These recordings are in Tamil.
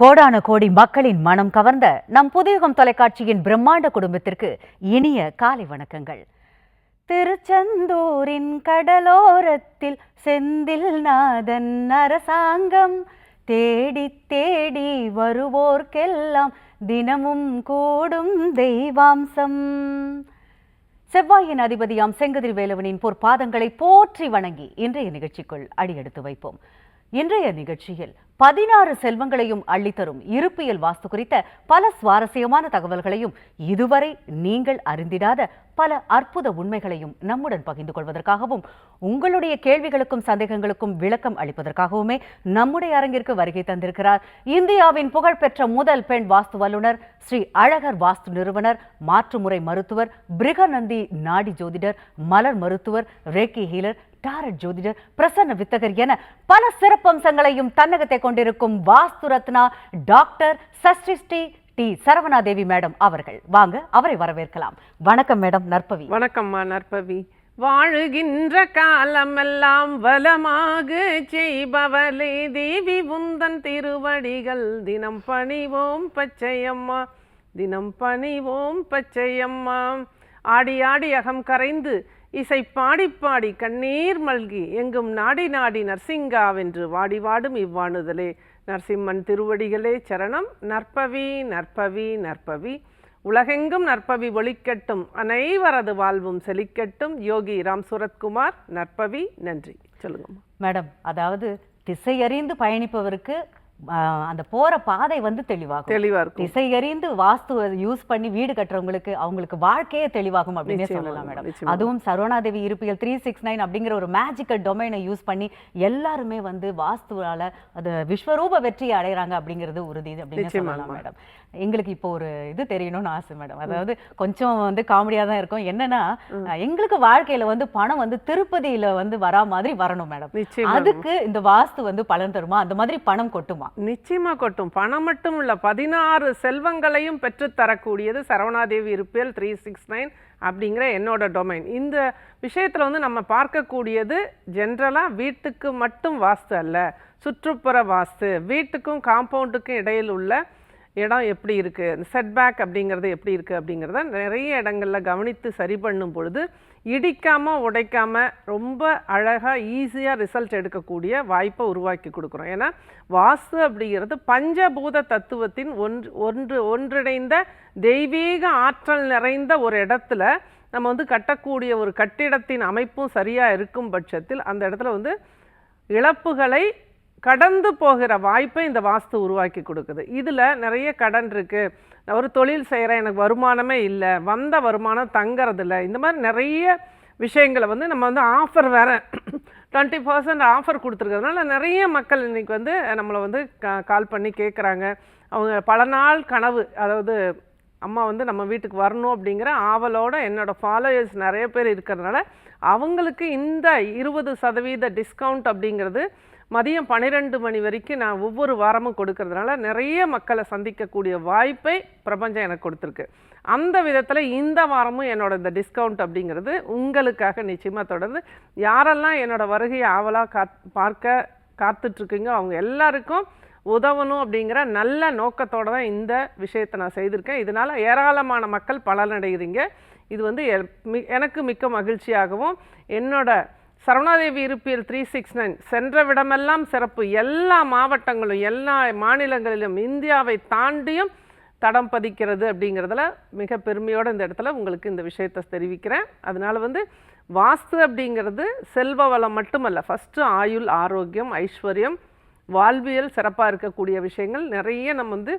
கோடான கோடி மக்களின் மனம் கவர்ந்த நம் புதியுகம் தொலைக்காட்சியின் பிரம்மாண்ட குடும்பத்திற்கு இனிய காலை வணக்கங்கள். திருச்செந்தூரின் கடலோரத்தில் செந்தில் நாதன் அரசாங்கம் தேடி தேடி வருவோர்க்கெல்லாம் தினமும் கூடும் தெய்வாம்சம். செவ்வாயின் அதிபதியாம் செங்கதிர் வேலவனின் பொற்பாதங்களை போற்றி வணங்கி இன்றைய நிகழ்ச்சிக்குள் அடியெடுத்து வைப்போம். இன்றைய நிகழ்ச்சியில் 16 செல்வங்களையும் அள்ளித்தரும் இருப்பியல் வாஸ்து குறித்த பல சுவாரஸ்யமான தகவல்களையும் இதுவரை நீங்கள் அறிந்திடாத பல அற்புத உண்மைகளையும் நம்முடன் பகிர்ந்து கொள்வதற்காகவும் உங்களுடைய கேள்விகளுக்கும் சந்தேகங்களுக்கும் விளக்கம் அளிப்பதற்காகவுமே நம்முடைய அரங்கிற்கு வருகை தந்திருக்கிறார் இந்தியாவின் புகழ்பெற்ற முதல் பெண் வாஸ்து வல்லுநர், ஸ்ரீ அழகர் வாஸ்து நிறுவனர், மாற்றுமுறை மருத்துவர், பிருகநந்தி நாடி ஜோதிடர், மலர் மருத்துவர், ரேக்கி ஹீலர், டாரட் ஜோதிடர், பிரசன்ன வித்தகர் என பல சிறப்பம்சங்களையும் தன்னகத்தை கொண்டிருக்கும் Vastu Ratna doctor Shashti D Saravanadevi madam அவர்கள். வாங்க அவரை வரவேற்கலாம். வணக்கம் மேடம். நற்பவி. வணக்கம்மா நற்பவி. வாழுகின்ற காலமெல்லாம் வளமாக செய்பவளே தேவி உந்தன் திருவடிகள் தினம் பணிவோம் பச்சையம்மா, தினம் பணிவோம் பச்சையம்மா. ஆடி ஆடி அகம் கரைந்து இசை பாடி பாடி கண்ணீர் மல்கி எங்கும் நாடி நாடி நரசிங்காவென்று வாடி வாடும் இவ்வாணுதலே நரசிம்மன் திருவடிகளே சரணம். நற்பவி நற்பவி நற்பவி. உலகெங்கும் நற்பவி ஒளிக்கட்டும், அனைவரது வாழ்வும் செழிக்கட்டும். யோகி ராம் சுரத்குமார். நற்பவி. நன்றி. சொல்லுங்க மேடம். அதாவது திசையறிந்து பயணிப்பவருக்கு அந்த போற பாதை தெளிவா இருக்கும். திசை அறிந்து வாஸ்து யூஸ் பண்ணி வீடு கட்டுறவங்களுக்கு அவங்களுக்கு வாழ்க்கையே தெளிவாகும் அப்படின்னு சொல்லலாம் மேடம். அதுவும் சரவணாதேவி இருப்பியல் 369 அப்படிங்கிற ஒரு மேஜிக்கல் டொமைனை யூஸ் பண்ணி எல்லாருமே வாஸ்துவால அது விஸ்வரூப வெற்றியை அடைகிறாங்க அப்படிங்கிறது உறுதி அப்படின்னு சொல்லலாம் மேடம். எங்களுக்கு இப்போ ஒரு இது தெரியணும்னு ஆசை மேடம். அதாவது கொஞ்சம் காமெடியா தான் இருக்கும். என்னன்னா, எங்களுக்கு வாழ்க்கையில பணம் திருப்பதியில வரா மாதிரி வரணும் மேடம். அதுக்கு இந்த வாஸ்து பலன் தருமா? அந்த மாதிரி பணம் கொட்டுமா? நிச்சயமா கொட்டும். பணம் மட்டும் இல்ல, 16 செல்வங்களையும் பெற்று தரக்கூடியது சரவணாதேவி இருப்பியல் 369 அப்படிங்கிற என்னோட டொமைன். இந்த விஷயத்துல நம்ம பார்க்கக்கூடியது ஜென்ரலா வீட்டுக்கு மட்டும் வாஸ்து அல்ல, சுற்றுப்புற வாஸ்து. வீட்டுக்கும் காம்பவுண்டுக்கும் இடையில் உள்ள இடம் எப்படி இருக்குது, செட்பேக் அப்படிங்கிறது எப்படி இருக்குது அப்படிங்கிறத நிறைய இடங்களில் கவனித்து சரி பண்ணும் பொழுது இடிக்காமல் உடைக்காமல் ரொம்ப அழகாக ஈஸியாக ரிசல்ட் எடுக்கக்கூடிய வாய்ப்பை உருவாக்கி கொடுக்குறோம். ஏன்னா வாஸ்து அப்படிங்கிறது பஞ்சபூத தத்துவத்தின் ஒன்றிணைந்த தெய்வீக ஆற்றல் நிறைந்த ஒரு இடத்துல நம்ம கட்டக்கூடிய ஒரு கட்டிடத்தின் அமைப்பும் சரியாக இருக்கும் பட்சத்தில் அந்த இடத்துல இழப்புகளை கடந்து போகிற வாய்ப்பை இந்த வாஸ்து உருவாக்கி கொடுக்குது. இதில் நிறைய கடன் இருக்குது, ஒரு தொழில் செய்கிறேன், எனக்கு வருமானமே இல்லை, வந்த வருமானம் தங்கிறதில்ல, இந்த மாதிரி நிறைய விஷயங்களை நம்ம ஆஃபர் வேறு 20% ஆஃபர் கொடுத்துருக்கிறதுனால நிறைய மக்கள் இன்றைக்கி நம்மளை கால் பண்ணி கேட்குறாங்க. அவங்க பல நாள் கனவு, அதாவது அம்மா நம்ம வீட்டுக்கு வரணும் அப்படிங்கிற ஆவலோட என்னோடய ஃபாலோயர்ஸ் நிறைய பேர் இருக்கிறதுனால அவங்களுக்கு இந்த 20% டிஸ்கவுண்ட் அப்படிங்கிறது மதியம் 12 மணி வரைக்கும் நான் ஒவ்வொரு வாரமும் கொடுக்கறதுனால நிறைய மக்களை சந்திக்கக்கூடிய வாய்ப்பை பிரபஞ்சம் எனக்கு கொடுத்துருக்கு. அந்த விதத்தில் இந்த வாரமும் என்னோட இந்த டிஸ்கவுண்ட் அப்படிங்கிறது உங்களுக்காக நிச்சயமாக தொடர்ந்து யாரெல்லாம் என்னோட வருகையை ஆவலாக பார்க்க காத்துட்ருக்கீங்க அவங்க எல்லாருக்கும் உதவணும் அப்படிங்கிற நல்ல நோக்கத்தோடு தான் இந்த விஷயத்தை நான் செய்திருக்கேன். இதனால் ஏராளமான மக்கள் பலனடைகிறீங்க. இது எனக்கு மிக்க மகிழ்ச்சியாகவும் என்னோட சரவணாதேவி இருப்பியல் 369 சென்ற விடமெல்லாம் சிறப்பு, எல்லா மாவட்டங்களும் எல்லா மாநிலங்களிலும் இந்தியாவை தாண்டியும் தடம் பதிக்கிறது அப்படிங்கிறதுல மிக பெருமையோடு இந்த இடத்துல உங்களுக்கு இந்த விஷயத்தை தெரிவிக்கிறேன். அதனால் வாஸ்து அப்படிங்கிறது செல்வ வளம் மட்டுமல்ல, ஃபஸ்ட்டு ஆயுள், ஆரோக்கியம், ஐஸ்வர்யம், வாழ்வியல் சிறப்பாக இருக்கக்கூடிய விஷயங்கள் நிறைய நம்ம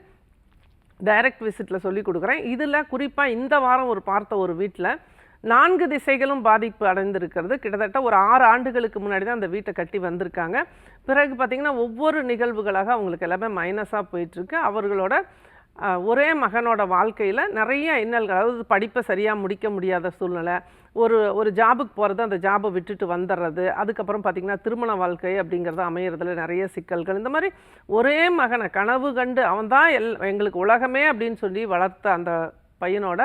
டைரக்ட் விசிட்டில் சொல்லி கொடுக்குறேன். இதில் குறிப்பாக இந்த வாரம் பார்த்த ஒரு வீட்டில் 4 திசைகளும் பாதிப்பு அடைந்திருக்கிறது. கிட்டத்தட்ட ஒரு 6 ஆண்டுகளுக்கு முன்னாடி தான் அந்த வீட்டை கட்டி வந்திருக்காங்க. பிறகு பார்த்திங்கன்னா ஒவ்வொரு நிகழ்வுகளாக அவங்களுக்கு எல்லாமே மைனஸாக போயிட்டுருக்கு. அவர்களோட ஒரே மகனோட வாழ்க்கையில் நிறைய இன்னல்கள், அதாவது படிப்பை சரியாக முடிக்க முடியாத சூழ்நிலை, ஒரு ஜாபுக்கு போகிறது, அந்த ஜாபை விட்டுட்டு வந்துடுறது, அதுக்கப்புறம் பார்த்திங்கன்னா திருமண வாழ்க்கை அப்படிங்கிறது அமையிறதுல நிறைய சிக்கல்கள். இந்த மாதிரி ஒரே மகனை கனவு கண்டு அவன் தான் எங்களுக்கு உலகமே அப்படின்னு சொல்லி வளர்த்த அந்த பையனோட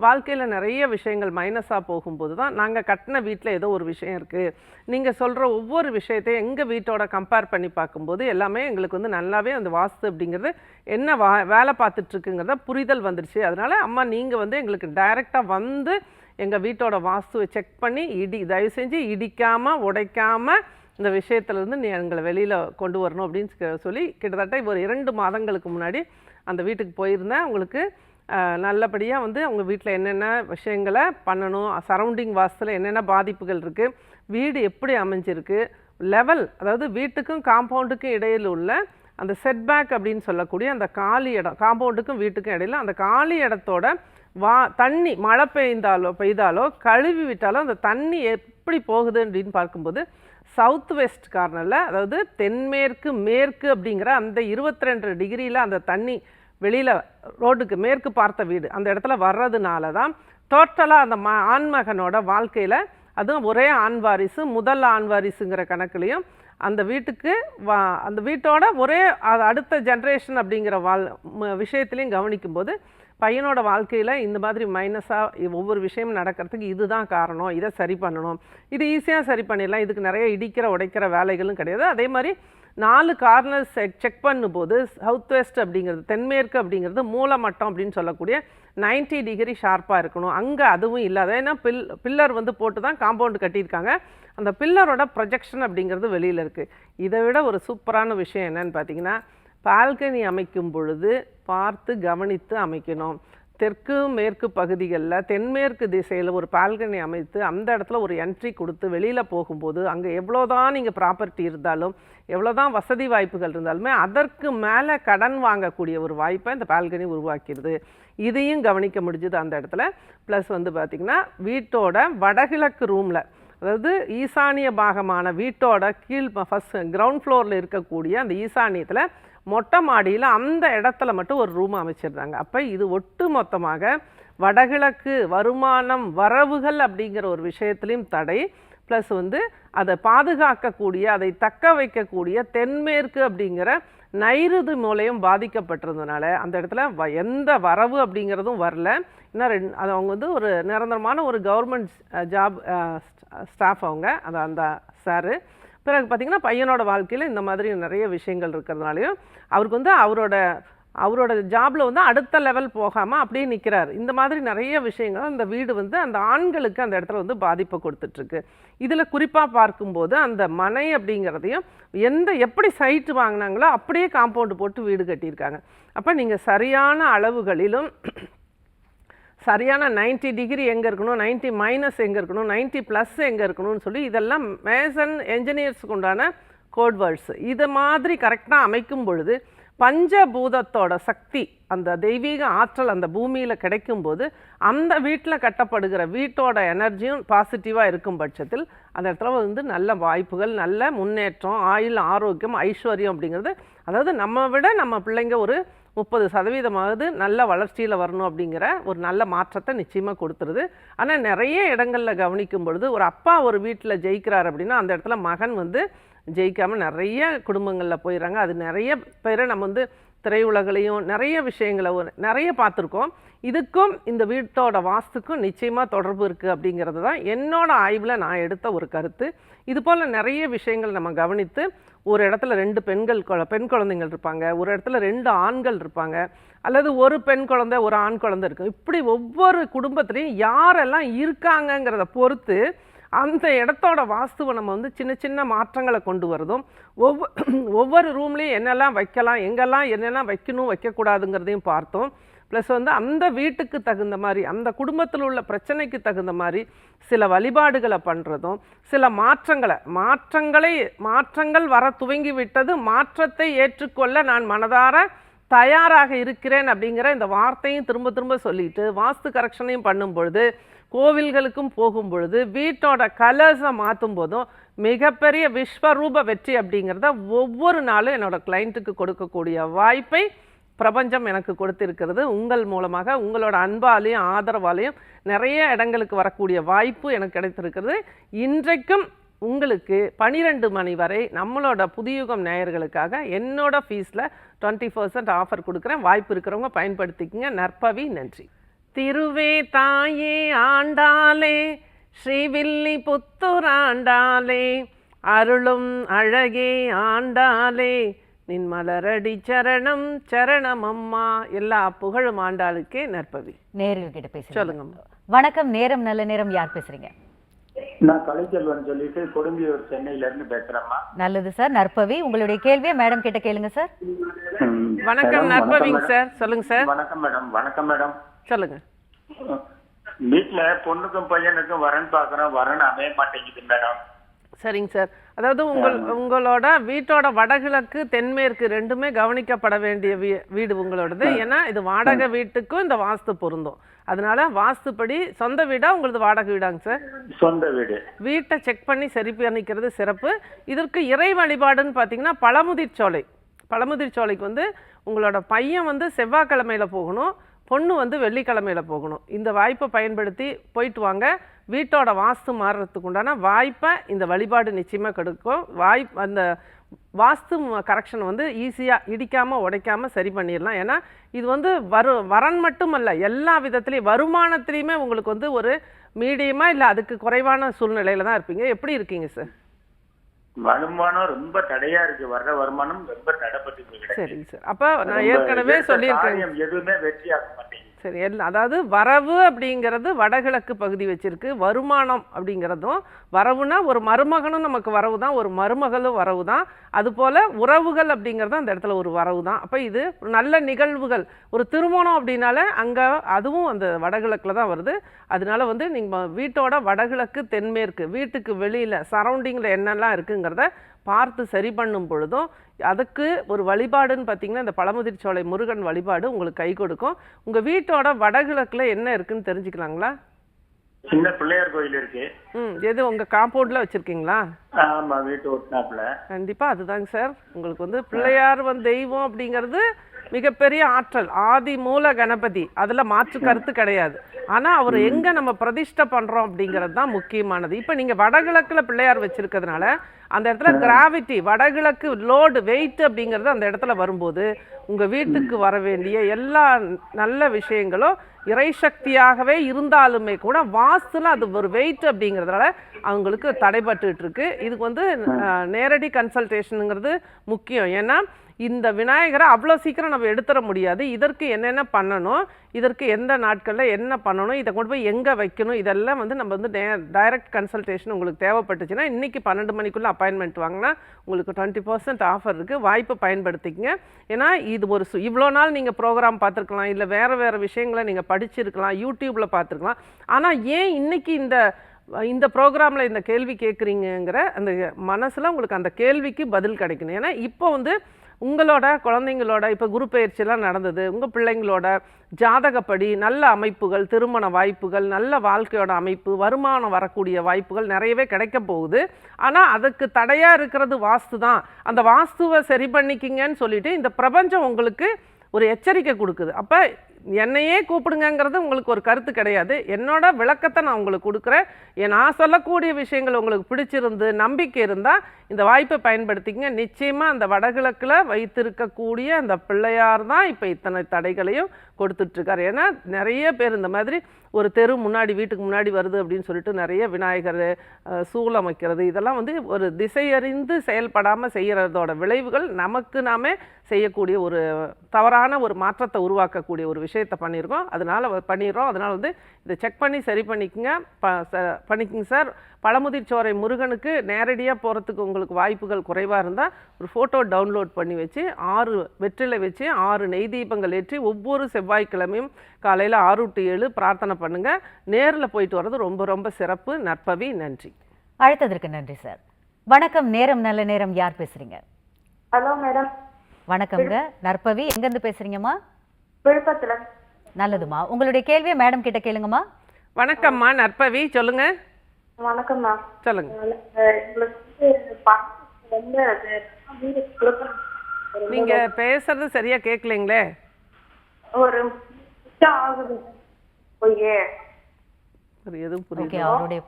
வாழ்க்கையில் நிறைய விஷயங்கள் மைனஸாக போகும்போது தான் நாங்கள் கட்டின வீட்டில் ஏதோ ஒரு விஷயம் இருக்குது, நீங்கள் சொல்கிற ஒவ்வொரு விஷயத்தையும் எங்கள் வீட்டோட கம்பேர் பண்ணி பார்க்கும்போது எல்லாமே எங்களுக்கு வந்து நல்லாவே அந்த வாஸ்து அப்படிங்கிறது என்ன வேலை பார்த்துட்ருக்குங்கிறத புரிதல் வந்துடுச்சு. அதனால் அம்மா நீங்கள் வந்து எங்களுக்கு டைரெக்டாக வந்து எங்கள் வீட்டோட வாஸ்துவை செக் பண்ணி தயவு செஞ்சு இடிக்காமல் உடைக்காமல் இந்த விஷயத்துலேருந்து நீ எங்களை வெளியில் கொண்டு வரணும் அப்படின்னு சொல்லி கிட்டத்தட்ட ஒரு 2 மாதங்களுக்கு முன்னாடி அந்த வீட்டுக்கு போயிருந்தேன். உங்களுக்கு நல்லபடியாக வந்து அவங்க வீட்டில் என்னென்ன விஷயங்களை பண்ணணும், சரௌண்டிங் வாஸ்துவில் என்னென்ன பாதிப்புகள் இருக்குது, வீடு எப்படி அமைஞ்சிருக்கு, லெவல் அதாவது வீட்டுக்கும் காம்பவுண்டுக்கும் இடையில் உள்ள அந்த செட்பேக் அப்படின்னு சொல்லக்கூடிய அந்த காலி இடம், காம்பவுண்டுக்கும் வீட்டுக்கும் இடையில் அந்த காலி இடத்தோட தண்ணி மழை பெய்தாலோ கழுவி விட்டாலோ அந்த தண்ணி எப்படி போகுது அப்படின்னு பார்க்கும்போது சவுத் வெஸ்ட் கார்னரில், அதாவது தென்மேற்கு மேற்கு அப்படிங்கிற அந்த 22 டிகிரியில் அந்த தண்ணி வெளியில் ரோடுக்கு மேற்கு பார்த்த வீடு அந்த இடத்துல வர்றதுனால தான் டோட்டலாக அந்த ஆண்மகனோட வாழ்க்கையில், அதுவும் ஒரே ஆண் வாரிசு, முதல் ஆண் வாரிசுங்கிற கணக்குலையும் அந்த வீட்டுக்கு அந்த வீட்டோட ஒரே அடுத்த ஜென்ரேஷன் அப்படிங்கிற விஷயத்துலையும் கவனிக்கும்போது பையனோட வாழ்க்கையில் இந்த மாதிரி மைனஸாக ஒவ்வொரு விஷயமும் நடக்கிறதுக்கு இதுதான் காரணம், இதை சரி பண்ணணும், இது ஈஸியாக சரி பண்ணிடலாம், இதுக்கு நிறைய இடிக்கிற உடைக்கிற வேலைகளும் கிடையாது. அதே மாதிரி 4 கார்னர்ஸ் செக் பண்ணும்போது சவுத் வெஸ்ட் அப்படிங்கிறது தென்மேற்கு அப்படிங்கிறது மூலமட்டம் அப்படின்னு சொல்லக்கூடிய 90 டிகிரி ஷார்ப்பாக இருக்கணும். அங்கே அதுவும் இல்லாத, ஏன்னா பில்லர் வந்து போட்டு தான் காம்பவுண்டு கட்டியிருக்காங்க, அந்த பில்லரோட ப்ரொஜெக்ஷன் அப்படிங்கிறது வெளியில் இருக்குது. இதை விட ஒரு சூப்பரான விஷயம் என்னன்னு பார்த்தீங்கன்னா, பால்கனி அமைக்கும் பொழுது பார்த்து கவனித்து அமைக்கணும். தெற்கு மேற்கு பகுதிகளில் தென்மேற்கு திசையில் ஒரு பால்கனி அமைத்து அந்த இடத்துல ஒரு என்ட்ரி கொடுத்து வெளியில் போகும்போது அங்கே எவ்வளோதான் நீங்கள் ப்ராப்பர்ட்டி இருந்தாலும் எவ்வளோதான் வசதி வாய்ப்புகள் இருந்தாலுமே அதற்கு மேலே கடன் வாங்கக்கூடிய ஒரு வாய்ப்பை இந்த பால்கனி உருவாக்கிடுது. இதையும் கவனிக்க முடிஞ்சுது அந்த இடத்துல. ப்ளஸ் வந்து பார்த்திங்கன்னா வீட்டோட வடகிழக்கு ரூமில், அதாவது ஈசானிய பாகமான வீட்டோட ஃபஸ்ட் கிரவுண்ட் ஃப்ளோரில் இருக்கக்கூடிய அந்த ஈசானியத்தில் மொட்டை மாடியில் அந்த இடத்துல மட்டும் ஒரு ரூம் அமைச்சிருந்தாங்க. அப்போ இது ஒட்டு மொத்தமாக வடகிழக்கு வருமானம் வரவுகள் அப்படிங்கிற ஒரு விஷயத்துலையும் தடை, ப்ளஸ் வந்து அதை பாதுகாக்கக்கூடிய அதை தக்க வைக்கக்கூடிய தென்மேற்கு அப்படிங்கிற நைருதி மூலையும் பாதிக்கப்பட்டிருந்தனால அந்த இடத்துல எந்த வரவு அப்படிங்கிறதும் வரல. இன்னும் அது அவங்க வந்து ஒரு நிரந்தரமான ஒரு கவர்மெண்ட் ஜாப் ஸ்டாஃப் அவங்க அந்த சாரு. பிறகு பார்த்திங்கன்னா பையனோட வாழ்க்கையில் இந்த மாதிரி நிறைய விஷயங்கள் இருக்கிறதுனாலையும் அவருக்கு வந்து அவரோட ஜாபில் வந்து அடுத்த லெவல் போகாமல் அப்படியே நிற்கிறார். இந்த மாதிரி நிறைய விஷயங்கள் அந்த வீடு வந்து அந்த ஆண்களுக்கு அந்த இடத்துல வந்து பாதிப்பை கொடுத்துட்ருக்கு. இதில் குறிப்பாக பார்க்கும்போது அந்த மனை அப்படிங்கிறதையும் எப்படி சைட்டு வாங்கினாங்களோ அப்படியே காம்பவுண்டு போட்டு வீடு கட்டியிருக்காங்க. அப்போ நீங்கள் சரியான அளவுகளிலும் சரியான 90 டிகிரி எங்கே இருக்கணும், 90 மைனஸ் எங்கே இருக்கணும், 90 ப்ளஸ் எங்கே இருக்கணும்னு சொல்லி இதெல்லாம் மேசன் என்ஜினியர்ஸுக்கு உண்டான கோட் வேர்ட்ஸ். இது மாதிரி கரெக்டாக அமைக்கும் பொழுது பஞ்சபூதத்தோட சக்தி, அந்த தெய்வீக ஆற்றல் அந்த பூமியில் கிடைக்கும்போது அந்த வீட்டில் கட்டப்படுகிற வீட்டோட எனர்ஜியும் பாசிட்டிவாக இருக்கும் பட்சத்தில் அந்த இடத்துல வந்து நல்ல வாய்ப்புகள், நல்ல முன்னேற்றம், ஆயுள், ஆரோக்கியம், ஐஸ்வர்யம் அப்படிங்கிறது, அதாவது நம்ம விட நம்ம பிள்ளைங்க ஒரு 30% நல்ல வளர்ச்சியில் வரணும் அப்படிங்கிற ஒரு நல்ல மாற்றத்தை நிச்சயமாக கொடுத்துருது. ஆனால் நிறைய இடங்களில் கவனிக்கும் பொழுது ஒரு அப்பா ஒரு வீட்டில் ஜெயிக்கிறார் அப்படின்னா அந்த இடத்துல மகன் வந்து ஜெயிக்காமல் நிறைய குடும்பங்களில் போயிடுறாங்க. அது நிறைய பேரை நம்ம வந்து திரையுலகிலையும் நிறைய விஷயங்களை நிறைய பார்த்துருக்கோம். இதுக்கும் இந்த வீட்டோட வாஸ்துக்கும் நிச்சயமாக தொடர்பு இருக்குது அப்படிங்கிறது தான் என்னோட ஆய்வில் நான் எடுத்த ஒரு கருத்து. இது போல் நிறைய விஷயங்கள் நம்ம கவனித்து ஒரு இடத்துல 2 பெண் குழந்தைகள் இருப்பாங்க, ஒரு இடத்துல 2 ஆண்கள் இருப்பாங்க, அல்லது ஒரு பெண் குழந்தை ஒரு ஆண் குழந்தை இருக்கும். இப்படி ஒவ்வொரு குடும்பத்துலேயும் யாரெல்லாம் இருக்காங்கங்கிறத பொறுத்து அந்த இடத்தோட வாஸ்துவை நம்ம வந்து சின்ன சின்ன மாற்றங்களை கொண்டு வரதும், ஒவ்வொரு ரூம்லேயும் என்னெல்லாம் வைக்கலாம், எங்கெல்லாம் என்னெல்லாம் வைக்கணும் வைக்கக்கூடாதுங்கிறதையும் பார்த்தோம். ப்ளஸ் வந்து அந்த வீட்டுக்கு தகுந்த மாதிரி அந்த குடும்பத்தில் உள்ள பிரச்சனைக்கு தகுந்த மாதிரி சில வழிபாடுகளை பண்ணுறதும், சில மாற்றங்கள் வர துவங்கி விட்டது, மாற்றத்தை ஏற்றுக்கொள்ள நான் மனதார தயாராக இருக்கிறேன் அப்படிங்கிற இந்த வார்த்தையும் திரும்ப திரும்ப சொல்லிட்டு வாஸ்து கரெக்ஷனையும் பண்ணும் பொழுது, கோவில்களுக்கும் போகும் பொழுது, வீட்டோட கலர்ஸை மாற்றும் போதும் மிகப்பெரிய விஸ்வரூப வெற்றி அப்படிங்கிறத ஒவ்வொரு நாளும் என்னோட கிளைண்ட்டுக்கு கொடுக்கக்கூடிய வாய்ப்பை பிரபஞ்சம் எனக்கு கொடுத்திருக்கிறது. உங்கள் மூலமாக உங்களோட அன்பாலையும் ஆதரவாலையும் நிறைய இடங்களுக்கு வரக்கூடிய வாய்ப்பு எனக்கு கிடைத்திருக்கிறது. இன்றைக்கும் உங்களுக்கு 12 மணி வரை நம்மளோட புதியுகம் நேயர்களுக்காக என்னோட ஃபீஸில் 20% ஆஃபர் கொடுக்குறேன். வாய்ப்பு இருக்கிறவங்க பயன்படுத்திக்கங்க. நற்பவி. நன்றி. திருவே தாயே ஆண்டாளே ஸ்ரீவில்லி புத்துராண்டாளே அருளும் அழகே ஆண்டாளே நின் மலரடி சரணம் சரணம் அம்மா. எல்லா புகழும் ஆண்டாளுக்கே நற்பவி. நேரில் கிட்ட பேசுங்க. சொல்லுங்க. வணக்கம். நேரம் நல்ல நேரம். யார் பேசுறீங்க? நான் கலைச்செல்வன் சொல்லிட்டு கொடும்பியூர் சென்னையில இருந்து பேசுறேம்மா. நல்லது சார். நற்பவி, உங்களுடைய கேள்வியை மேடம் கிட்ட கேளுங்க சார். வணக்கம் நற்பவிங்க சார், சொல்லுங்க சார். வணக்கம் மேடம். வணக்கம் மேடம், சொல்லுங்க. வீட்டுல பொண்ணுக்கும் பையனுக்கும் வரன் பாக்குறோம், வரன் அமைய மாட்டேங்குது மேடம். சரிங்க சார். அதாவது உங்களோட வீட்டோட வடகிழக்கு தென்மேற்கு ரெண்டுமே கவனிக்கப்பட வேண்டிய வீடு உங்களோடது. ஏன்னா இது வாடகை வீட்டுக்கும் இந்த வாஸ்து பொருந்தும். அதனால வாஸ்துப்படி சொந்த வீடா உங்களது வாடகை வீடாங்க சார்? சொந்த வீடு. வீட்டை செக் பண்ணி சரி பண்ணிக்கிறது சிறப்பு. இதற்கு இறை வழிபாடுன்னு பார்த்தீங்கன்னா பழமுதிர் சோலை. பழமுதிர் சோலைக்கு வந்து உங்களோட பையன் வந்து செவ்வாய்க்கிழமையில போகணும், பொண்ணு வந்து வெள்ளிக்கிழமையில போகணும். இந்த வாய்ப்பை பயன்படுத்தி போயிட்டு வாங்க. வீட்டோட வாஸ்து மாறுறதுக்கு உண்டான வாய்ப்பை இந்த வழிபாடு நிச்சயமாக கொடுக்கும். அந்த வாஸ்து கரெக்ஷன் வந்து ஈஸியாக இடிக்காமல் உடைக்காமல் சரி பண்ணிடலாம். ஏன்னா இது வந்து வரன் மட்டுமல்ல, எல்லா விதத்துலேயும் வருமானத்துலேயுமே உங்களுக்கு வந்து ஒரு மீடியமாக இல்லை அதுக்கு குறைவான சூழ்நிலையில் தான் இருப்பீங்க. எப்படி இருக்கீங்க சார்? வருமானம் ரொம்ப தடையா இருக்கு, வர்ற வருமானம் ரொம்ப தடைப்பட்டு. சரிங்க சார். அப்போ நான் ஏற்கனவே சொல்லியிருக்கேன், எதுவுமே வெற்றி ஆக மாட்டேங்குது. சரி, அதாவது வரவு அப்படிங்கிறது வடகிழக்கு பகுதி வச்சிருக்கு, வருமானம் அப்படிங்கிறதும் வரவுனா ஒரு மருமகனும் நமக்கு வரவு தான், ஒரு மருமகளும் வரவு தான், அதுபோல் உறவுகள் அப்படிங்கிறது அந்த இடத்துல ஒரு வரவு தான். அப்போ இது நல்ல நிகழ்வுகள், ஒரு திருமணம் அப்படின்னால அங்கே அதுவும் அந்த வடகிழக்கில் தான் வருது. அதனால வந்து நீங்கள் வீட்டோட வடகிழக்கு தென்மேற்கு வீட்டுக்கு வெளியில் சரௌண்டிங்கில் என்னெல்லாம் இருக்குங்கிறத பார்த்து சரி பண்ணும் பொழுதும் அதுக்கு ஒரு வழிபாடுன்னு பார்த்தீங்கன்னா இந்த பழமுதிர் சோலை முருகன் வழிபாடு உங்களுக்கு கை கொடுக்கும். உங்கள் வீட்டோட வடகிழக்கில் என்ன இருக்குன்னு தெரிஞ்சுக்கலாங்களா? சின்ன பிள்ளையார் கோயில் இருக்கு. எது உங்கள் காம்பவுண்டில் வச்சுருக்கீங்களா? ஆமாம், வீட்டு ஒட்டினாப்புல. கண்டிப்பாக அதுதாங்க சார். உங்களுக்கு வந்து பிள்ளையார் தெய்வம் அப்படிங்கிறது மிகப்பெரிய ஆற்றல், ஆதி மூல கணபதி, அதில் மாற்று கருத்து கிடையாது. ஆனால் அவர் எங்கே நம்ம பிரதிஷ்டை பண்ணுறோம் அப்படிங்கிறது தான் முக்கியமானது. இப்போ நீங்கள் வடகிழக்கில் பிள்ளையார் வச்சுருக்கிறதுனால அந்த இடத்துல கிராவிட்டி, வடகிழக்கு லோடு, வெயிட் அப்படிங்கிறது அந்த இடத்துல வரும்போது உங்கள் வீட்டுக்கு வர வேண்டிய எல்லா நல்ல விஷயங்களும் இறை சக்தியாகவே இருந்தாலுமே கூட வாஸ்துல அது ஒரு வெயிட் அப்படிங்கிறதுனால அவங்களுக்கு தடைபட்டுட்டு இருக்கு. இதுக்கு வந்து நேரடி கன்சல்டேஷனுங்கிறது முக்கியம். ஏன்னா இந்த விநாயகரை அவ்வளோ சீக்கிரம் நம்ம எடுத்துட முடியாது. இதற்கு என்னென்ன பண்ணணும், இதற்கு எந்த நாட்களில் என்ன பண்ணணும், இதை கொண்டு போய் எங்கே வைக்கணும், இதெல்லாம் வந்து நம்ம வந்து டைரக்ட் கன்சல்டேஷன் உங்களுக்கு தேவைப்பட்டுச்சுன்னா இன்றைக்கி 12 மணிக்குள்ளே அப்பாயின்மெண்ட் வாங்கினா உங்களுக்கு 20% ஆஃபர் இருக்குது. வாய்ப்பை பயன்படுத்திக்கங்க. ஏன்னா இது ஒரு இவ்வளோ நாள் நீங்கள் ப்ரோக்ராம் பார்த்துருக்கலாம், இல்லை வேறு விஷயங்களை நீங்கள் படிச்சிருக்கலாம், யூடியூப்பில் பார்த்துருக்கலாம். ஆனால் ஏன் இன்றைக்கி இந்த ப்ரோக்ராமில் இந்த கேள்வி கேட்குறீங்கிற அந்த மனசில் உங்களுக்கு அந்த கேள்விக்கு பதில் கிடைக்கணும். ஏன்னா இப்போ வந்து உங்களோட குழந்தைங்களோட இப்போ குரு பயிற்சியெல்லாம் நடந்தது, உங்கள் பிள்ளைங்களோட ஜாதகப்படி நல்ல அமைப்புகள், திருமண வாய்ப்புகள், நல்ல வாழ்க்கையோட அமைப்பு, வருமானம் வரக்கூடிய வாய்ப்புகள் நிறையவே கிடைக்க போகுது. ஆனால் அதுக்கு தடையாக இருக்கிறது வாஸ்து தான். அந்த வாஸ்துவை சரி பண்ணிக்கிங்கன்னு சொல்லிட்டு இந்த பிரபஞ்சம் உங்களுக்கு ஒரு எச்சரிக்கை கொடுக்குது. அப்போ என்னையே கூப்பிடுங்கிறது உங்களுக்கு ஒரு கருத்து கிடையாது. என்னோட விளக்கத்தை நான் உங்களுக்கு கொடுக்குறேன். நான் சொல்லக்கூடிய விஷயங்கள் உங்களுக்கு பிடிச்சிருந்து நம்பிக்கை இருந்தால் இந்த வாய்ப்பை பயன்படுத்திங்க. நிச்சயமாக அந்த வடகிழக்கில் வைத்திருக்கக்கூடிய அந்த பிள்ளையார் தான் இப்போ இத்தனை தடைகளையும் கொடுத்துட்ருக்காரு. ஏன்னா நிறைய பேர் இந்த மாதிரி ஒரு தெரு முன்னாடி வீட்டுக்கு முன்னாடி வருது அப்படின்னு சொல்லிட்டு நிறைய விநாயகர் சூலம் வைக்கிறது, இதெல்லாம் வந்து ஒரு திசையறிந்து செயல்படாமல் செய்கிறதோட விளைவுகள் நமக்கு நாமே செய்யக்கூடிய ஒரு தவறான ஒரு மாற்றத்தை உருவாக்கக்கூடிய ஒரு விஷயத்தை பண்ணியிருக்கோம். பண்ணிடுறோம். அதனால் வந்து இதை செக் பண்ணி சரி பண்ணிக்கங்க சார். பழமுதிர் சோலை முருகனுக்கு நேரடியாக போகிறதுக்கு உங்களுக்கு வாய்ப்புகள் குறைவாக இருந்தால் ஒரு ஃபோட்டோ டவுன்லோட் பண்ணி வச்சு 6 வெற்றிலை வச்சு 6 நெய் தீபங்கள் ஏற்றி ஒவ்வொரு செவ்வாய்க்கிழமையும் காலையில் 6 to 7 பிரார்த்தனை பண்ணுங்கள். நேரில் போயிட்டு வர்றது ரொம்ப ரொம்ப சிறப்பு. நற்பவி. நன்றி. அழைத்ததற்கு நன்றி சார். வணக்கம். நேரம் நல்ல நேரம். யார் பேசுறீங்க? Hello madam. வணக்கம்ங்க. நற்பவி, எங்கேருந்து பேசுறீங்கம்மா? விழுப்புரத்துல. நல்லதுமா. உங்களுடைய கேள்வியை மேடம் கிட்ட கேளுங்கம்மா. வணக்கம்மா நற்பவி, சொல்லுங்க. வணக்கம்மா. சொல்லுங்க. நீங்க பேசுறது சரியா கேட்கலீங்களே. ஒரு ஆகுது. எதுவும் புரியல. அவருடைய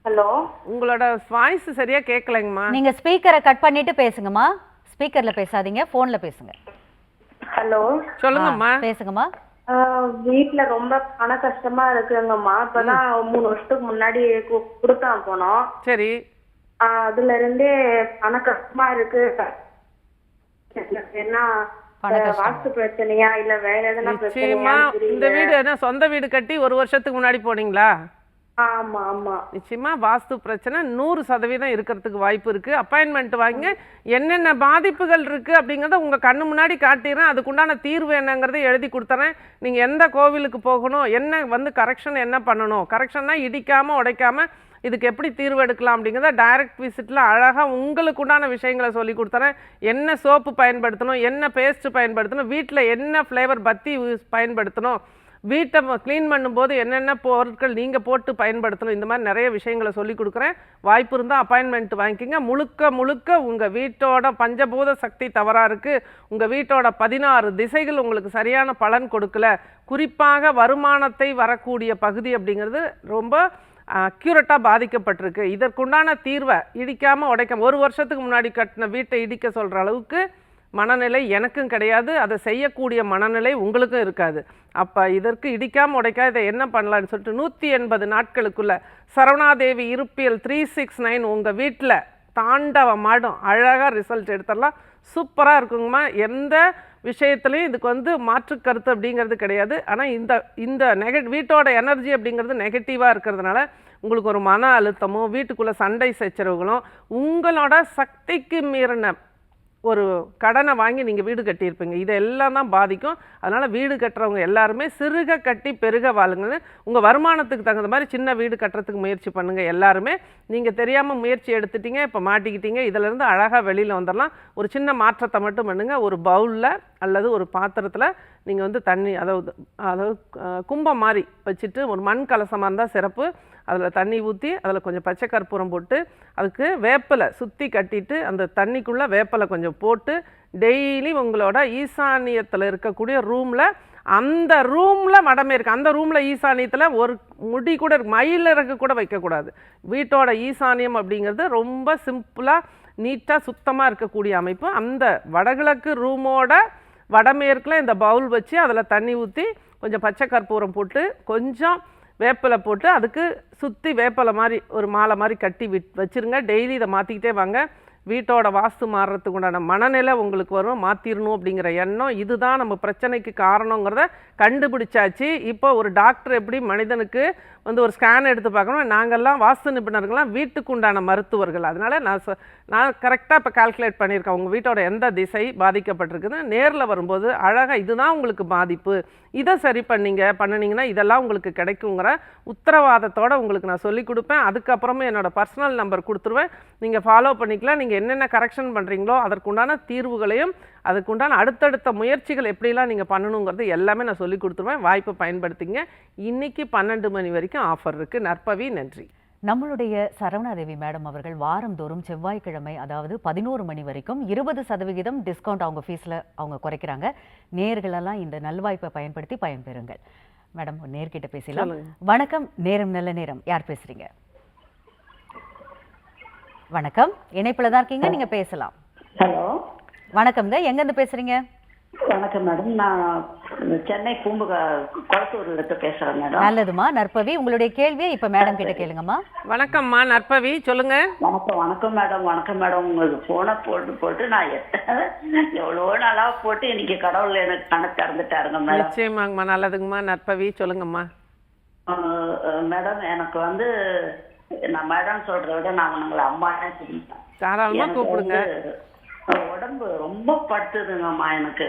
ஹலோ, உங்களோட வாய்ஸ் சரியா கேட்கலங்கம்மா. நீங்க ஸ்பீக்கரை கட் பண்ணிட்டு பேசுங்கம்மா. ஸ்பீக்கர்ல பேசாதீங்க, போன்ல பேசுங்க. ஹலோ, சொல்லுங்கம்மா. பேசுங்கம்மா. வீட்டுல ரொம்ப பண கஷ்டமா இருக்குங்கம்மா. இப்பதான் 3 வருஷத்துக்கு முன்னாடி கொடுத்தான் போனோம். சரி. அதுல இருந்தே பண கஷ்டமா இருக்கு. என்ன வாஸ்து பிரச்சனையா இல்ல வேற எதனா நிச்சயமா இந்த வீடு என்ன சொந்த வீடு கட்டி 1 வருஷத்துக்கு முன்னாடி போனீங்களா? ஆமா ஆமா. நிச்சயமா வாஸ்து பிரச்சனை 100% இருக்கிறதுக்கு வாய்ப்பு இருக்கு. அப்பாயின்மெண்ட் வாங்க, என்னென்ன பாதிப்புகள் இருக்கு அப்படிங்கறத உங்க கண்ணு முன்னாடி காட்டிடுறேன். அதுக்குண்டான தீர்வு என்னங்கிறத எழுதி கொடுத்துறேன். நீங்க எந்த கோவிலுக்கு போகணும், என்ன கரெக்ஷன் என்ன பண்ணணும், கரெக்ஷன்னா இடிக்காம உடைக்காம இதுக்கு எப்படி தீர்வு எடுக்கலாம் அப்படிங்கிறத டைரக்ட் விசிட்டில் அழகாக உங்களுக்கு உண்டான விஷயங்களை சொல்லி கொடுத்துறேன். என்ன சோப்பு பயன்படுத்தணும், என்ன பேஸ்ட்டு பயன்படுத்தணும், வீட்டில் என்ன ஃப்ளேவர் பத்தி பயன்படுத்தணும், வீட்டை க்ளீன் பண்ணும்போது என்னென்ன பொருட்கள் நீங்கள் போட்டு பயன்படுத்தணும், இந்த மாதிரி நிறைய விஷயங்களை சொல்லி கொடுக்குறேன். வாய்ப்பு இருந்தால் அப்பாயின்மெண்ட் வாங்கிக்கிங்க. முழுக்க உங்கள் வீட்டோட பஞ்சபூத சக்தி தவறாக இருக்குது. உங்கள் வீட்டோட 16 திசைகள் உங்களுக்கு சரியான பலன் கொடுக்கல. குறிப்பாக வருமானத்தை வரக்கூடிய பகுதி அப்படிங்கிறது ரொம்ப அக்யூரேட்டாக பாதிக்கப்பட்டிருக்கு. இதற்குண்டான தீர்வை இடிக்காமல் உடைக்காம 1 வருஷத்துக்கு முன்னாடி கட்டின வீட்டை இடிக்க சொல்கிற அளவுக்கு மனநிலை எனக்கும் கிடையாது. அதை செய்யக்கூடிய மனநிலை உங்களுக்கும் இருக்காது. அப்போ இதற்கு இடிக்காமல் உடைக்காம இதை என்ன பண்ணலான்னு சொல்லிட்டு 180 நாட்களுக்குள்ள சரவணாதேவி இருப்பியல் 369 உங்கள் வீட்டில் தாண்டவமாடும். அழகாக ரிசல்ட் எடுத்துடலாம். சூப்பராக இருக்குங்கம்மா. எந்த விஷயத்துலையும் இதுக்கு மாற்று கருத்து அப்படிங்கிறது கிடையாது. ஆனால் இந்த வீட்டோட எனர்ஜி அப்படிங்கிறது நெகட்டிவாக இருக்கிறதுனால உங்களுக்கு ஒரு மன அழுத்தமும் வீட்டுக்குள்ளே சண்டை சச்சரவுகளும் உங்களோட சக்திக்கு மீறின ஒரு கடனை வாங்கி நீங்கள் வீடு கட்டியிருப்பீங்க. இதெல்லாம் தான் பாதிக்கும். அதனால் வீடு கட்டுறவங்க எல்லாருமே சிறுக கட்டி பெருக வாழுங்கன்னு உங்கள் வருமானத்துக்கு தகுந்த மாதிரி சின்ன வீடு கட்டுறதுக்கு முயற்சி பண்ணுங்கள். எல்லாருமே நீங்கள் தெரியாமல் முயற்சி எடுத்துட்டீங்க, இப்போ மாட்டிக்கிட்டீங்க. இதிலேருந்து அழகாக வெளியில் வந்துடலாம். ஒரு சின்ன மாற்றத்தை மட்டும் பண்ணுங்கள். ஒரு பவுலில் அல்லது ஒரு பாத்திரத்தில் நீங்கள் தண்ணி அதாவது கும்பம் மாதிரி வச்சுட்டு ஒரு மண் கலசமாக இருந்தால் சிறப்பு. அதில் தண்ணி ஊற்றி அதில் கொஞ்சம் பச்சை கற்பூரம் போட்டு அதுக்கு வேப்பலை சுற்றி கட்டிட்டு அந்த தண்ணிக்குள்ளே வேப்பலை கொஞ்சம் போட்டு டெய்லி உங்களோட ஈசானியத்தில் இருக்கக்கூடிய ரூமில் அந்த ரூமில் மடமே இருக்குது. அந்த ரூமில் ஈசானியத்தில் ஒரு முடி கூட மயில் இறக்கு கூட வைக்கக்கூடாது. வீட்டோட ஈசானியம் அப்படிங்கிறது ரொம்ப சிம்பிளாக நீட்டாக சுத்தமாக இருக்கக்கூடிய அமைப்பு. அந்த வடகிழக்கு ரூமோட வடமேற்கில் இந்த பவுல் வச்சு அதில் தண்ணி ஊற்றி கொஞ்சம் பச்சை கற்பூரம் போட்டு கொஞ்சம் வேப்பலை போட்டு அதுக்கு சுற்றி வேப்பலை மாதிரி ஒரு மாலை மாதிரி கட்டி வச்சுருங்க. டெய்லி இதை மாற்றிக்கிட்டே வாங்க. வீட்டோட வாஸ்து மாறுறதுக்கு உண்டான மனநிலை உங்களுக்கு வரும். மாற்றிடணும் அப்படிங்கிற எண்ணம் இதுதான் நம்ம பிரச்சனைக்கு காரணங்கிறத கண்டுபிடிச்சாச்சு. இப்போ ஒரு டாக்டர் எப்படி மனிதனுக்கு ஒரு ஸ்கேன் எடுத்து பார்க்கணும், நாங்கள்லாம் வாஸ்து நிபுணர்கள்லாம் வீட்டுக்கு உண்டான மருத்துவர்கள். அதனால் நான் கரெக்டாக இப்போ கால்குலேட் பண்ணியிருக்கேன் உங்கள் வீட்டோட எந்த திசை பாதிக்கப்பட்டிருக்குன்னு. நேரில் வரும்போது அழகாக இதுதான் உங்களுக்கு பாதிப்பு, இதை சரி பண்ணினீங்கன்னா இதெல்லாம் உங்களுக்கு கிடைக்குங்கிற உத்தரவாதத்தோடு உங்களுக்கு நான் சொல்லிக் கொடுப்பேன். அதுக்கப்புறமே என்னோடய பர்சனல் நம்பர் கொடுத்துருவேன். நீங்கள் ஃபாலோ பண்ணிக்கலாம். நீங்கள் என்னென்ன கரெக்ஷன் பண்ணுறீங்களோ அதற்குண்டான தீர்வுகளையும் அதுக்குண்டான அடுத்தடுத்த முயற்சிகள் எப்படிலாம் நீங்கள் பண்ணணுங்கிறது எல்லாமே நான் சொல்லி கொடுத்துருவேன். வாய்ப்பை பயன்படுத்திங்க. இன்றைக்கி 12 மணி வரைக்கும் ஆஃபர் இருக்குது. நற்பவி, நன்றி. நம்மளுடைய சரவணாதேவி மேடம் அவர்கள் வாரந்தோறும் செவ்வாய்க்கிழமை அதாவது 11 மணி வரைக்கும் 20% டிஸ்கவுண்ட் அவங்க ஃபீஸில் அவங்க குறைக்கிறாங்க. நேர்களெல்லாம் இந்த நல்வாய்ப்பை பயன்படுத்தி பயன்பெறுங்கள். மேடம் நேர்கிட்ட பேசலாம். வணக்கம். நேரம் நல்ல நேரம். யார் பேசுறீங்க? வணக்கம். இணைப்பில் தான் இருக்கீங்க, நீங்க பேசலாம். ஹலோ, வணக்கம்ங்க. எங்கேருந்து பேசுறீங்க? வணக்கம் மேடம். நான் சென்னை கொளத்தூர்ல இருந்து பேசுறேன் மேடம். நல்லதுமா நற்பவி. உங்களுடைய கேள்வியை இப்ப மேடம் கிட்ட கேளுங்கம்மா. வணக்கம்மா நற்பவி, சொல்லுங்க. வணக்கம் மேடம். வணக்கம் மேடம். உங்களுக்கு போனை போட்டு நான் எவ்வளவோ நாளா போட்டு இன்னைக்கு கடவுள் எனக்கு கணக்கு திறந்துட்டாருங்க மேடம். நிச்சயமாங்கம்மா. நல்லதுங்கம்மா. நற்பவி, சொல்லுங்கம்மா. மேடம் எனக்கு நான் மேடம் சொல்றத விட நான் உங்களை அம்மானே சொல்லிட்டேன். தாராளமா கூப்பிடுங்க. உடம்பு ரொம்ப படுத்துதுங்கம்மா. எனக்கு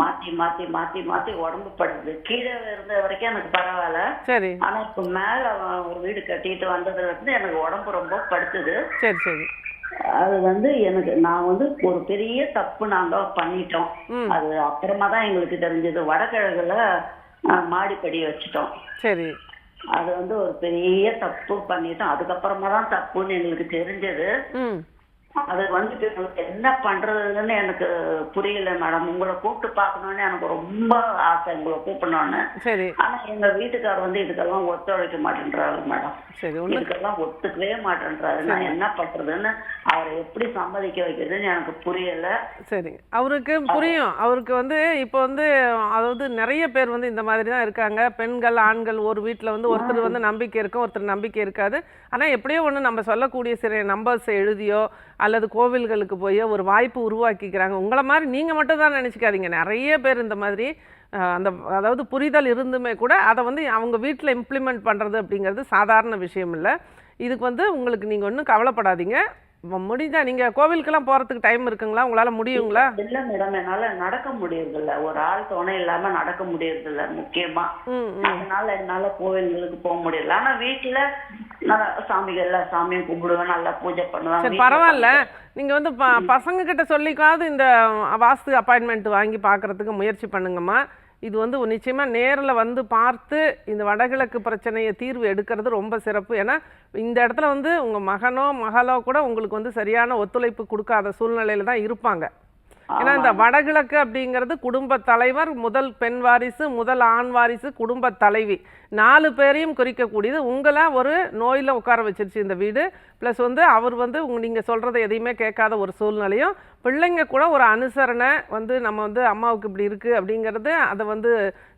மாத்தி மாத்தி மாத்தி மாத்தி உடம்பு படுத்துது. கீழே இருந்த வரைக்கும் எனக்கு பரவாயில்ல. சரி. ஆனா இப்ப மேல ஒரு வீடு கட்டிட்டு வந்ததுல இருந்து எனக்கு உடம்பு ரொம்ப படுத்துது. சரி சரி. அது எனக்கு நான் ஒரு பெரிய தப்பு நாங்க பண்ணிட்டோம். அது அப்புறமா தான் எங்களுக்கு தெரிஞ்சது. வடகிழக்குல மாடிப்படி வச்சுட்டோம். சரி. அது ஒரு பெரிய தப்பு பண்ணிட்டோம். அதுக்கப்புறமா தான் தப்புன்னு எங்களுக்கு தெரிஞ்சது. அது வந்துட்டு என்ன பண்றதுன்னு எனக்கு புரியல மேடம். உங்களை கூப்பிட்டு பார்க்கணும்னு எனக்கு ரொம்ப ஆசை, உங்களை கூப்பிடணும்னு. சரி. ஆனா எங்க வீட்டுக்காரர் வந்து இதுக்கெல்லாம் ஒத்துழைக்க மாட்டேன்றாரு மேடம். சரி. இதுக்கெல்லாம் ஒத்துக்கவே மாட்டேன்றாரு. நான் என்ன பண்றதுன்னு, அவரை எப்படி சம்மதிக்க வைக்கிறதுன்னு எனக்கு புரியல. சரி, அவருக்கு புரியும். அவருக்கு வந்து இப்போ வந்து அதாவது நிறைய பேர் வந்து இந்த மாதிரி தான் இருக்காங்க. பெண்கள் ஆண்கள் ஒரு வீட்டில் வந்து ஒருத்தர் வந்து நம்பிக்கை இருக்கும், ஒருத்தர் நம்பிக்கை இருக்காது. ஆனால் எப்படியோ ஒன்று நம்ம சொல்லக்கூடிய சில நம்பர்ஸ் எழுதியோ அல்லது கோவில்களுக்கு போய் ஒரு வாய்ப்பு உருவாக்கிக்கிறாங்க. உங்களை மாதிரி நீங்கள் மட்டும் தான் நினச்சிக்காதீங்க, நிறைய பேர் இந்த மாதிரி அந்த அதாவது புரிதல் இருந்துமே கூட அதை வந்து அவங்க வீட்டில் இம்ப்ளிமெண்ட் பண்ணுறது அப்படிங்கிறது சாதாரண விஷயம் இல்லை. இதுக்கு வந்து உங்களுக்கு நீங்கள் ஒன்றும் கவலைப்படாதீங்க. முடிஞ்சா நீங்கள் கோவிலுக்கெல்லாம் போகிறதுக்கு டைம் இருக்குங்களா? உங்களால் முடியுங்களா? இல்லை மேடம், என்னால் நடக்க முடியறதில்ல. ஒரு ஆள் துணை இல்லாமல் நடக்க முடியறதில்ல முக்கியமா. அதனால என்னால் கோவில்களுக்கு போக முடியல. ஆனால் வீட்டில் நான் சாமியை கும்பிடுவேன், நல்லா பூஜை பண்ணுவேன். சரி, பரவாயில்ல. நீங்கள் வந்து பசங்க கிட்ட சொல்லிக்காவது இந்த வாஸ்து அப்பாயின்மெண்ட் வாங்கி பார்க்குறதுக்கு முயற்சி பண்ணுங்கம்மா. இது வந்து நிச்சயமாக நேரில் வந்து பார்த்து இந்த வடகிழக்கு பிரச்சனையை தீர்வு எடுக்கிறது ரொம்ப சிறப்பு. ஏன்னா இந்த இடத்துல வந்து உங்கள் மகனோ மகளோ கூட உங்களுக்கு வந்து சரியான ஒத்துழைப்பு கொடுக்காத சூழ்நிலையில் தான் இருப்பாங்க. ஏன்னா இந்த வடகிழக்கு அப்படிங்கிறது குடும்ப தலைவர், முதல் பெண் வாரிசு, முதல் ஆண் வாரிசு, குடும்ப தலைவி, 4 பேரையும் குறிக்கக்கூடியது. உங்களை ஒரு நோயில் உட்கார வச்சிருச்சு இந்த வீடு. ப்ளஸ் வந்து அவர் வந்து நீங்கள் சொல்கிறத எதையுமே கேட்காத ஒரு சூழ்நிலையும், பிள்ளைங்க கூட ஒரு அனுசரணை வந்து நம்ம வந்து அம்மாவுக்கு இப்படி இருக்குது அப்படிங்கிறது அதை வந்து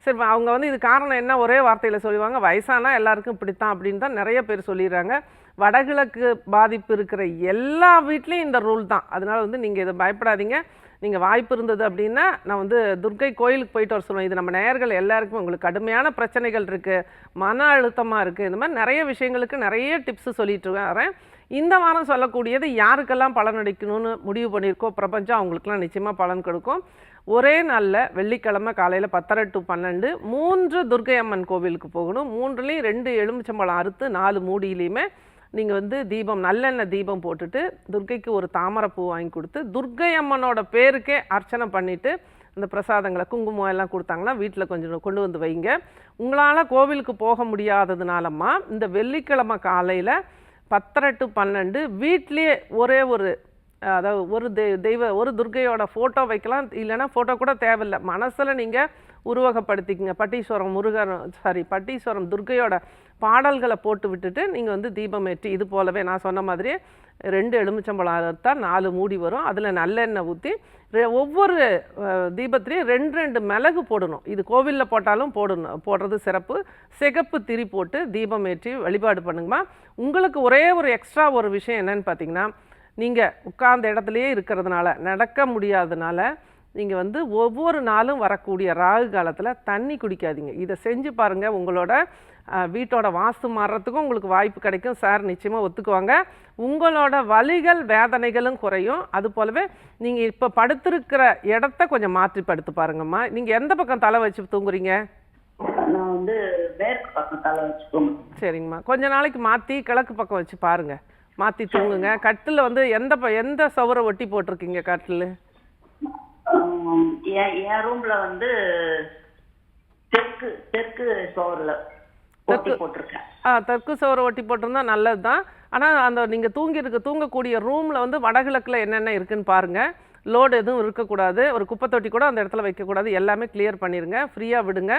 சரி அவங்க வந்து இது காரணம் என்ன ஒரே வார்த்தையில் சொல்லுவாங்க, வயசானா எல்லாருக்கும் இப்படித்தான் அப்படின்னு தான் நிறைய பேர் சொல்லிடுறாங்க. வடகிழக்கு பாதிப்பு இருக்கிற எல்லா வீட்லேயும் இந்த ரூல் தான். அதனால் வந்து நீங்கள் இதை பயப்படாதீங்க. நீங்கள் வாய்ப்பு இருந்தது அப்படின்னா நான் வந்து துர்க்கை கோயிலுக்கு போயிட்டு வர சொல்லுவேன். இது நம்ம நேயர்கள் எல்லாருக்கும் உங்களுக்கு கடுமையான பிரச்சனைகள் இருக்குது, மன அழுத்தமாக இருக்குது, இந்த மாதிரி நிறைய விஷயங்களுக்கு நிறைய டிப்ஸு சொல்லிட்டு வரேன். இந்த வாரம் சொல்லக்கூடியது யாருக்கெல்லாம் பலன் அளிக்கணும்னு முடிவு பண்ணியிருக்கோ பிரபஞ்சம் அவங்களுக்குலாம் நிச்சயமாக பலன் கொடுக்கும். ஒரே நாளில் வெள்ளிக்கிழமை காலையில் 10:30 to 12 3 துர்க்கை அம்மன் கோவிலுக்கு போகணும். 3லேயும் 2 எலுமிச்சம்பழம் அறுத்து 4 மூடியிலையுமே நீங்கள் வந்து தீபம், நல்லெண்ணெய் தீபம் போட்டுட்டு துர்க்கைக்கு ஒரு தாமரைப்பூ வாங்கி கொடுத்து துர்க்கை அம்மனோட பேருக்கே அர்ச்சனை பண்ணிவிட்டு அந்த பிரசாதங்களை குங்குமம் எல்லாம் கொடுத்தாங்கன்னா வீட்டில் கொஞ்சம் கொண்டு வந்து வைங்க. உங்களால் கோவிலுக்கு போக முடியாததுனாலம்மா இந்த வெள்ளிக்கிழமை காலையில் 10:30 to 12 வீட்லேயே ஒரே ஒரு அதாவது ஒரு துர்க்கையோட ஃபோட்டோ வைக்கலாம். இல்லைன்னா ஃபோட்டோ கூட தேவையில்லை, மனசில் நீங்கள் உருவகப்படுத்திக்கங்க. பட்டீஸ்வரம் துர்க்கையோட பாடல்களை போட்டு விட்டுட்டு நீங்கள் வந்து தீபம் ஏற்றி இது போலவே நான் சொன்ன மாதிரி 2 எலுமிச்சம்பழம் அறுத்தால் 4 மூடி வரும். அதில் நல்லெண்ணெய் ஊற்றி ஒவ்வொரு தீபத்திலையும் 2 மிளகு போடணும். இது கோவிலில் போட்டாலும் போடுறது சிறப்பு. சிகப்பு திரி போட்டு தீபம் ஏற்றி வழிபாடு பண்ணுங்கம்மா. உங்களுக்கு ஒரே ஒரு எக்ஸ்ட்ரா ஒரு விஷயம் என்னன்னு பார்த்தீங்கன்னா, நீங்கள் உட்கார்ந்த இடத்துலையே இருக்கிறதுனால நடக்க முடியாததுனால நீங்கள் வந்து ஒவ்வொரு நாளும் வரக்கூடிய ராகு காலத்தில் தண்ணி குடிக்காதீங்க. இதை செஞ்சு பாருங்கள், உங்களோட வீட்டோட வாஸ்து மாறுறதுக்கும் உங்களுக்கு வாய்ப்பு கிடைக்கும். சார் நிச்சயமாக ஒத்துக்குவாங்க. உங்களோட வலிகள் வேதனைகளும் குறையும். அது போலவே நீங்கள் இப்போ படுத்திருக்கிற இடத்த கொஞ்சம் மாற்றி படுத்து பாருங்கம்மா. நீங்கள் எந்த பக்கம் தலை வச்சு தூங்குறீங்க? நான் வந்து மேற்கு பக்கம் தலை வச்சுக்கோங்க. சரிங்கம்மா, கொஞ்ச நாளைக்கு மாற்றி கிழக்கு பக்கம் வச்சு பாருங்கள், மாற்றி தூங்குங்க. கட்டில் வந்து எந்த சுவரை ஒட்டி போட்டிருக்கீங்க கட்டில்? என் ரூம்ல வந்து தெற்கு சுவர்ல ஒட்டி போட்டிருக்கேன். தெற்கு சுவரை ஒட்டி போட்டிருந்தா நல்லது தான். ஆனால் அந்த நீங்கள் தூங்கக்கூடிய ரூமில் வந்து வடகிழக்கில் என்னென்ன இருக்குன்னு பாருங்கள். லோடு எதுவும் இருக்கக்கூடாது, ஒரு குப்பை தொட்டி கூட அந்த இடத்துல வைக்கக்கூடாது. எல்லாமே கிளியர் பண்ணிடுங்க, ஃப்ரீயாக விடுங்க.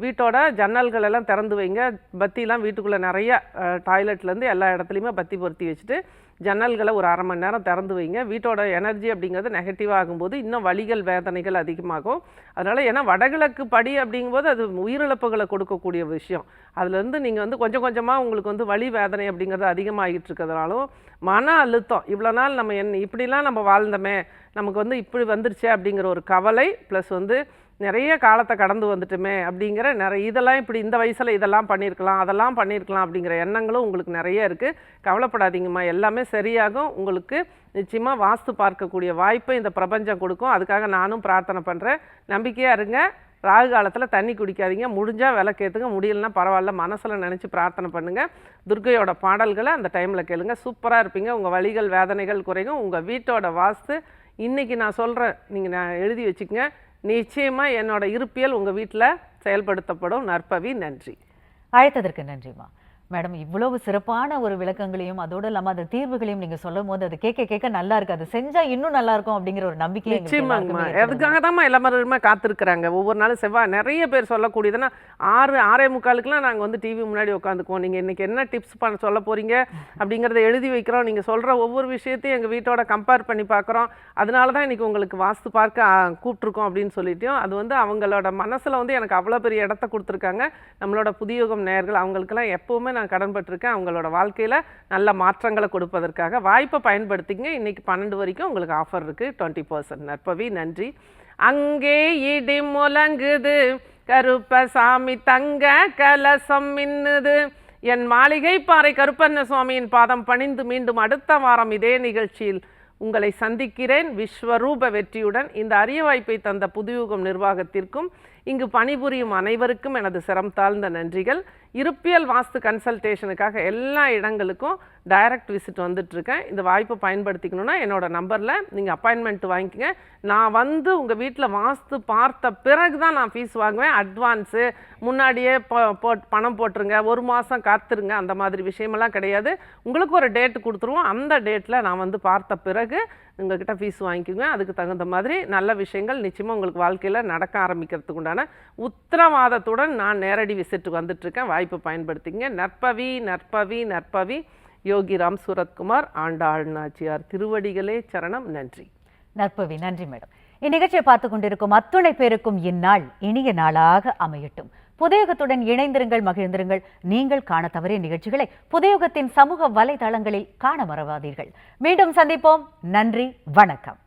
வீட்டோட ஜன்னல்கள் எல்லாம் திறந்து வைங்க. பத்திலாம் வீட்டுக்குள்ளே நிறைய டாய்லெட்லேருந்து எல்லா இடத்துலையுமே பத்தி பொருத்தி வச்சுட்டு ஜன்னல்களை ஒரு 1/2 மணி நேரம் திறந்து வைங்க. வீட்டோட எனர்ஜி அப்படிங்கிறது நெகட்டிவாக ஆகும்போது இன்னும் வலிகள் வேதனைகள் அதிகமாகும். அதனால் ஏன்னா வடகிழக்கு படி அப்படிங்கும்போது அது உயிரிழப்புகளை கொடுக்கக்கூடிய விஷயம். அதுலேருந்து நீங்கள் வந்து கொஞ்சம் கொஞ்சமாக உங்களுக்கு வந்து வலி வேதனை அப்படிங்கிறது அதிகமாகிட்டு இருக்கிறதுனாலும் மன அழுத்தம், இவ்வளோ நாள் நம்ம இப்படிலாம் நம்ம வாழ்ந்தோமே, நமக்கு வந்து இப்படி வந்துருச்சே அப்படிங்கிற ஒரு கவலை, ப்ளஸ் வந்து நிறைய காலத்தை கடந்து வந்துட்டுமே அப்படிங்கிற இதெல்லாம் இப்படி இந்த வயசில் இதெல்லாம் பண்ணியிருக்கலாம் அதெல்லாம் பண்ணியிருக்கலாம் அப்படிங்கிற எண்ணங்களும் உங்களுக்கு நிறைய இருக்குது. கவலைப்படாதீங்கம்மா, எல்லாமே சரியாகும். உங்களுக்கு நிச்சயமாக வாஸ்து பார்க்கக்கூடிய வாய்ப்பை இந்த பிரபஞ்சம் கொடுக்கும். அதுக்காக நானும் பிரார்த்தனை பண்ணுறேன். நம்பிக்கையாக இருங்க. ராகு காலத்தில் தண்ணி குடிக்காதீங்க. முடிஞ்சால் விளக்கேற்றுங்க, முடியலன்னா பரவாயில்ல, மனசில் நினச்சி பிரார்த்தனை பண்ணுங்கள். துர்க்கையோட பாடல்களை அந்த டைமில் கேளுங்க. சூப்பராக இருப்பீங்க. உங்கள் வலிகள் வேதனைகள் குறையும். உங்கள் வீட்டோட வாஸ்து இன்றைக்கி நான் சொல்கிறேன், நீங்கள் எழுதி வச்சுக்கங்க. நிச்சயமாக என்னோட இருப்பியல் உங்கள் வீட்டில் செயல்படுத்தப்படும். நற்பவி. நன்றி. அழைத்ததற்கு நன்றிம்மா. மேடம், இவ்வளவு சிறப்பான ஒரு விளக்கங்களையும் அதோட இல்லாம அந்த தீர்வுகளையும் நீங்க சொல்லும் போது அது கேட்க கேட்க நல்லா இருக்கு. அது செஞ்சா இன்னும் நல்லா இருக்கும் அப்படிங்கிற ஒரு நம்பிக்கை நிச்சயமாங்கம்மா. அதுக்காக தான் எல்லாருமே காத்திருக்கிறாங்க. ஒவ்வொரு நாளும் செவ்வாய் நிறைய பேர் சொல்லக்கூடியதுன்னா 6:45க்குலாம் நாங்கள் வந்து டிவி முன்னாடி உட்காந்துக்குவோம். நீங்கள் இன்னைக்கு என்ன டிப்ஸ் சொல்ல போறீங்க அப்படிங்கிறத எழுதி வைக்கிறோம். நீங்கள் சொல்ற ஒவ்வொரு விஷயத்தையும் எங்கள் வீட்டோட கம்பேர் பண்ணி பார்க்குறோம். அதனால தான் இன்னைக்கு உங்களுக்கு வாஸ்து பார்க்க கூப்பிட்டுருக்கோம் அப்படின்னு சொல்லிட்டோம். அது வந்து அவங்களோட மனசுல வந்து எனக்கு அவ்வளோ பெரிய இடத்த கொடுத்துருக்காங்க. நம்மளோட புதியுகம் நேயர்கள் அவங்களுக்கெல்லாம் எப்பவுமே நான் கடன்பட்டிருக்கேன். அவங்களோட வாழ்க்கையில நல்ல மாற்றங்களை கொடுப்பதற்காக வாய்ப்பை பயன்படுத்திங்க. இன்னைக்கு 12 வரைக்கும் உங்களுக்கு ஆஃபர் இருக்கு 20%. நற்பவி, நன்றி. அங்கே இடி முழங்குது, கருப்பசாமி தங்க கலசம் மின்னுது, என் மாளிகை பாறை கருப்பண்ண சுவாமியின் பாதம் பணிந்து மீண்டும் அடுத்த வாரம் இதே நிகழ்ச்சியில் உங்களை சந்திக்கிறேன் விஸ்வரூப வெற்றியுடன். இந்த அரிய வாய்ப்பை தந்த புதியுகம் நிர்வாகத்திற்கும் இங்கு பணிபுரியும் அனைவருக்கும் எனது சிரம் தாழ்ந்த நன்றிகள். இருப்பியல் வாஸ்து கன்சல்டேஷனுக்காக எல்லா இடங்களுக்கும் டைரக்ட் விசிட் வந்துட்டுருக்கேன். இந்த வாய்ப்பை பயன்படுத்திக்கணுன்னா என்னோட நம்பரில் நீங்கள் அப்பாயின்மெண்ட் வாங்கிக்கங்க. நான் வந்து உங்கள் வீட்டில் வாஸ்து பார்த்த பிறகு தான் நான் ஃபீஸ் வாங்குவேன். அட்வான்ஸு முன்னாடியே பணம் போட்டுருங்க, 1 மாதம் காத்துருங்க, அந்த மாதிரி விஷயமெல்லாம் கிடையாது. உங்களுக்கு ஒரு டேட்டு கொடுத்துருவோம். அந்த டேட்டில் நான் வந்து பார்த்த பிறகு உங்கள்கிட்ட ஃபீஸ் வாங்கிக்குங்க. அதுக்கு தகுந்த மாதிரி நல்ல விஷயங்கள் நிச்சயமாக உங்களுக்கு வாழ்க்கையில் நடக்க ஆரம்பிக்கிறதுக்கு உண்டான உத்தரவாதத்துடன் நான் நேரடி விசிட்டுக்கு வந்துட்டுருக்கேன். வாய்ப்பு பயன்படுத்திங்க. நற்பவி, நற்பவி, நற்பவி. யோகிராம் சூரத்குமார், ஆண்டாள் நாச்சியார் திருவடிகளே சரணம். நன்றி. நற்பவி, நன்றி மேடம். இந்நிகழ்ச்சியை பார்த்து கொண்டிருக்கும் அத்துணை பேருக்கும் இந்நாள் இனிய நாளாக அமையட்டும். புதியுகத்துடன் இணைந்திருங்கள், மகிழ்ந்திருங்கள். நீங்கள் காண தவறிய நிகழ்ச்சிகளை புதியுகத்தின் சமூக வலைதளங்களில் காண மறவாதீர்கள். மீண்டும் சந்திப்போம். நன்றி, வணக்கம்.